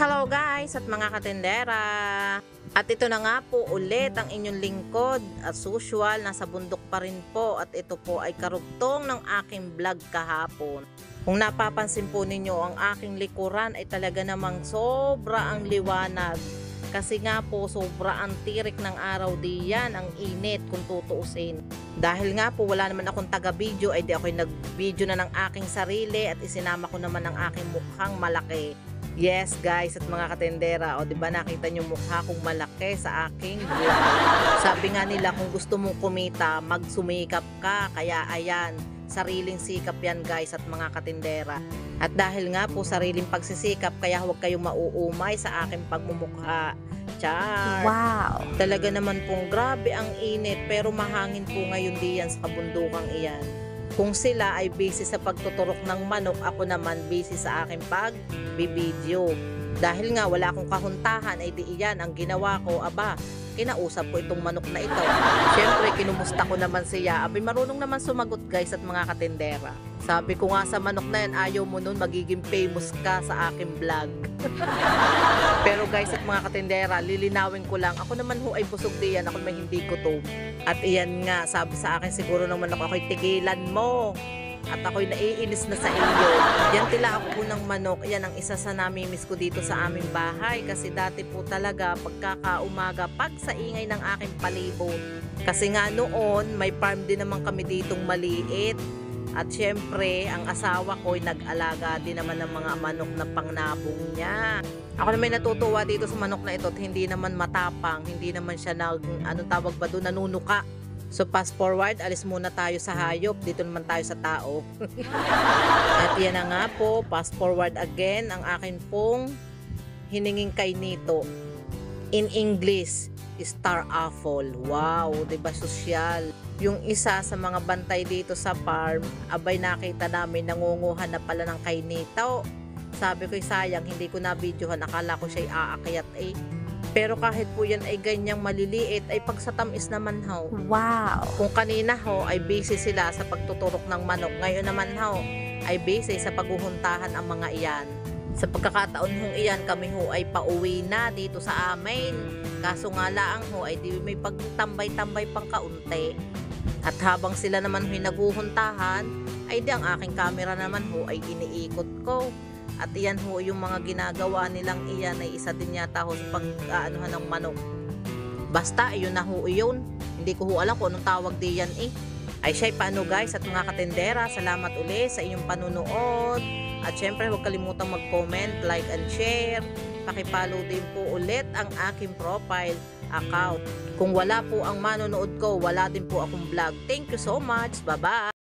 Hello guys at mga katendera. At ito na nga po ulit ang inyong lingkod. As usual, nasa bundok pa rin po at ito po ay karugtong ng aking vlog kahapon. Kung napapansin po ninyo, ang aking likuran ay talaga namang sobra ang liwanag. Kasi nga po sobra ang tirik ng araw diyan, ang init kung tutuusin. Dahil nga po wala naman akong taga-video, ay di ako'y nag-video na ng aking sarili at isinama ko naman ang aking mukhang malaki. Yes guys at mga katendera, o diba nakita nyo mukha kong malaki sa aking vlog. Sabi nga nila kung gusto mong kumita, magsumikap ka, kaya ayan, sariling sikap yan guys at mga katendera. At dahil nga po sariling pagsisikap, kaya huwag kayong mauumay sa aking pagmumukha. Char! Wow! Talaga naman pong grabe ang init, pero mahangin po ngayon diyan sa kabundukang iyan. Kung sila ay busy sa pagtuturok ng manok, ako naman busy sa aking pagbibideo. Dahil nga wala akong kahuntahan, ay di iyan ang ginawa ko. Aba, kinausap ko itong manok na ito. Siyempre, kinumusta ko naman siya. Abay, marunong naman sumagot guys at mga katendera. Sabi ko nga sa manok na yan, ayaw mo nun, magiging famous ka sa aking vlog. Pero guys at mga katendera, lilinawin ko lang, ako naman ho ay busog diyan, ako may hindi gutom. At iyan nga, sabi sa akin siguro ng manok, ako'y tigilan mo. At ako'y naiinis na sa iyo. Yan tila ako po ng manok. Yan ang isa sa namimiss ko dito sa aming bahay. Kasi dati po talaga pagkakaumaga, pag sa ingay ng aking palibot. Kasi nga noon, may farm din naman kami ditong maliit. At syempre, ang asawa ko ay nag-alaga din naman ng mga manok na pangnabong niya. Ako na may natutuwa dito sa manok na ito at hindi naman matapang, hindi naman siya anong tawag ba doon, nanunuka. So fast forward, alis muna tayo sa hayop, dito naman tayo sa tao. At yan na nga po, fast forward again, ang akin pong hiningin kay Nito. In English, star apple. Wow, diba sosyal? Yung isa sa mga bantay dito sa farm, abay nakita namin nangunguha na pala ng kay Nito. Sabi ko sayang, hindi ko na videohan, akala ko siya'y aakyat eh. Pero kahit po yan ay ganyang maliliit, ay pag sa tamis naman ho. Wow! Kung kanina ho ay busy sila sa pagtuturok ng manok, ngayon naman ho ay busy sa paghuhuntahan ang mga iyan. Sa pagkakataon hong iyan, kami ho ay pauwi na dito sa amin. Kaso nga laang ho ay di may pagtambay-tambay pang kaunti. At habang sila naman ho'y naguhuntahan, ay di ang aking camera naman ho ay iniikot ko. At iyan ho yung mga ginagawa nilang iyan ay isa din yata ho sa pag-aanuhan ng manok. Basta yun na ho yun. Hindi ko ho alam kung anong tawag diyan eh. Ay siya'y paano guys at mga katendera, salamat uli sa inyong panunood. At syempre huwag kalimutang mag-comment, like and share. Pakipollow din po ulit ang aking profile account. Kung wala po ang manonood ko, wala din po akong vlog. Thank you so much. Bye-bye!